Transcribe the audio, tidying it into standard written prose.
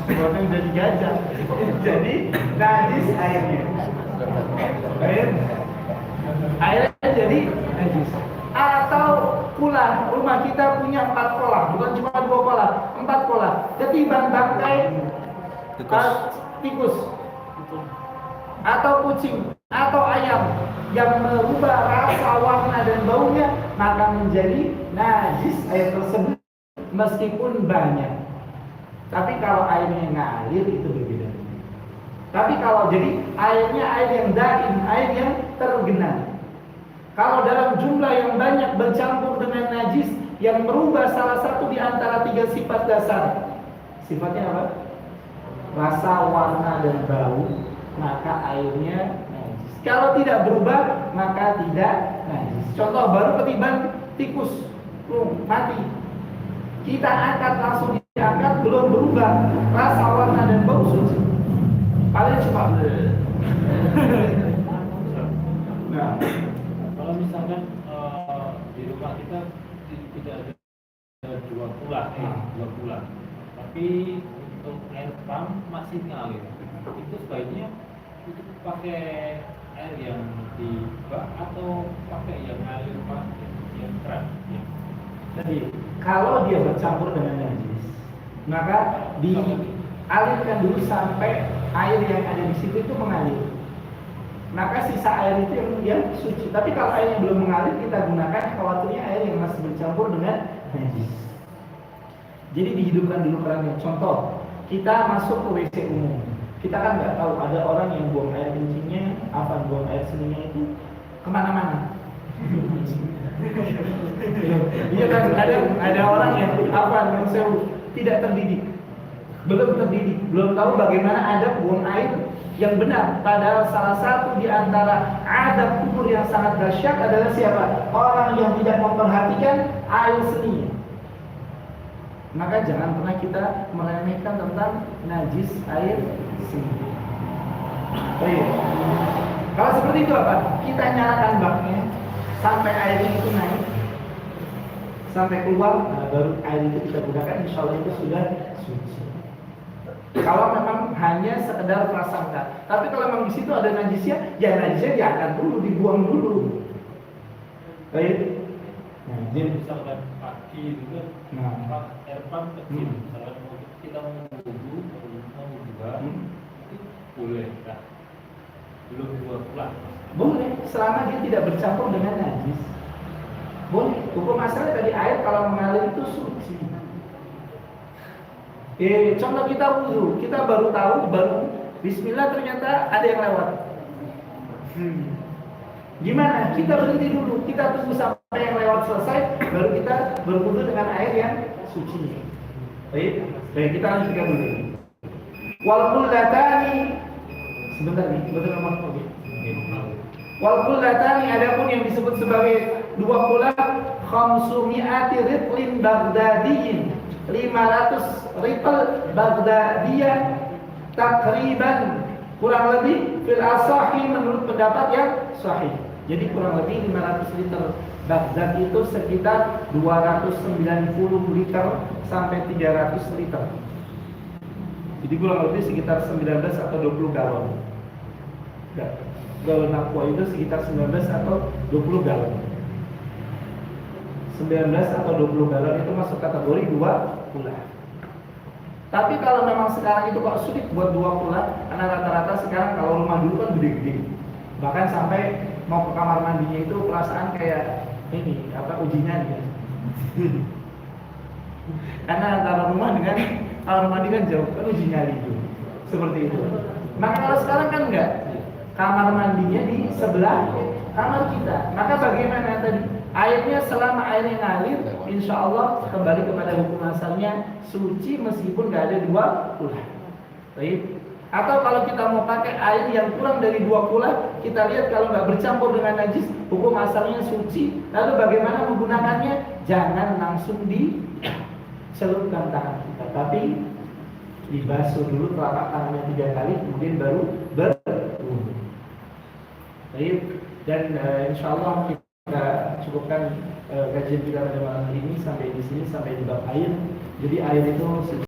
Bukan jadi gajah. Jadi najis airnya. Airnya jadi najis. Atau pula rumah kita punya 4 kolam, bukan cuma 2 kolam, 4 kolam. Ketimbang bangkai tikus atau kucing atau ayam yang merubah rasa, warna dan baunya, maka menjadi najis air tersebut meskipun banyak. Tapi kalau airnya ngalir itu berbeda. Tapi kalau jadi airnya air yang daim, air yang tergenang. Kalau dalam jumlah yang banyak bercampur dengan najis yang merubah salah satu di antara 3 sifat dasar. Sifatnya apa? Rasa, warna dan bau, maka airnya najis. Kalau tidak berubah, maka tidak najis. Contoh baru ketiban tikus, mati. Kita angkat langsung diangkat, belum berubah rasa, warna dan bau, suci. Paling cuma nah, kalau misalkan di rumah kita tidak ada 2 bulan, tapi untuk air pump masih ngalir, itu sebaiknya itu pakai air yang di bak atau pakai yang ngalir yang keran ya? Jadi kalau dia bercampur dengan najis, maka dialirkan dulu sampai air yang ada di situ itu mengalir. Maka sisa air itu yang suci. Tapi kalau airnya belum mengalir, kita gunakan khawatirnya air yang masih bercampur dengan najis. Jadi dihidupkan dulu kerannya. Contoh, kita masuk ke WC umum. Kita kan nggak tahu ada orang yang buang air kencingnya, buang air seninya itu kemana-mana. Iya kan, ada orang yang tidak terdidik, belum tahu bagaimana adab buang air yang benar. Padahal salah satu di antara adab kubur yang sangat dahsyat adalah siapa? Orang yang tidak memperhatikan air seninya. Maka jangan pernah kita meremehkan tentang najis air seni. Baik. Kalau seperti itu apa? Kita nyalakan baknya sampai airnya itu naik, sampai keluar, baru air itu kita gunakan. Insya Allah itu sudah suci. Kalau memang hanya sekedar prasangka, tapi kalau memang di situ ada najisnya, ya najisnya diangkat dulu, dibuang dulu. Baik. Nah, jadi misalkan pagi itu air pump kecil, misalkan kita mau wudhu, itu boleh kan? Belum 2 bulan. Boleh, selama dia tidak bercampur dengan najis. Boleh. Hukum asalnya tadi air kalau mengalir itu suci. Contoh kita wudhu, kita baru tahu, Bismillah ternyata ada yang lewat. Gimana? Kita berhenti dulu, kita tunggu sampai yang lewat selesai, baru kita berwudhu dengan air yang suci. Baik, kita lanjutkan dulu. Wal qullatani, sebentar nih, betul nomor oke. Wal qullatani, adapun yang disebut sebagai 2 qullat, 500 ritlin Baghdadiyin, 500 ritel Baghdadiyah takriban, kurang lebih fil asahi, menurut pendapat yang sahih. Jadi kurang lebih 500 liter Baghdad itu sekitar 290 liter sampai 300 liter. Jadi kurang lebih sekitar 19 atau 20 galon. Galon aqua itu sekitar 19 atau 20 galon. 19 atau 20 galon itu masuk kategori 2 qullat. Tapi kalau memang sekarang itu kok sulit buat 2 qullat, karena rata-rata sekarang kalau rumah dulu kan gede-gede. Bahkan sampai mau ke kamar mandinya itu perasaan kayak ini, uji nyali ya. Karena antara rumah dengan kamar mandi kan jauh, kan uji nyali itu. Seperti itu. Maka kalau sekarang kan enggak. Kamar mandinya di sebelah kamar kita. Maka bagaimana tadi? Airnya selama airnya ngalir, insya Allah kembali kepada hukum asalnya suci meskipun nggak ada 2 qullat. Baik. Atau kalau kita mau pakai air yang kurang dari 2 qullat, kita lihat kalau nggak bercampur dengan najis, hukum asalnya suci. Lalu bagaimana menggunakannya? Jangan langsung dicelupkan tangan kita, tapi dibasuh dulu telapak tangannya 3 kali, kemudian baru berwudu. Baik. Dan insya Allah kita cukupkan kajian kita pada malam ini sampai di sini, sampai di bab air. Jadi air itu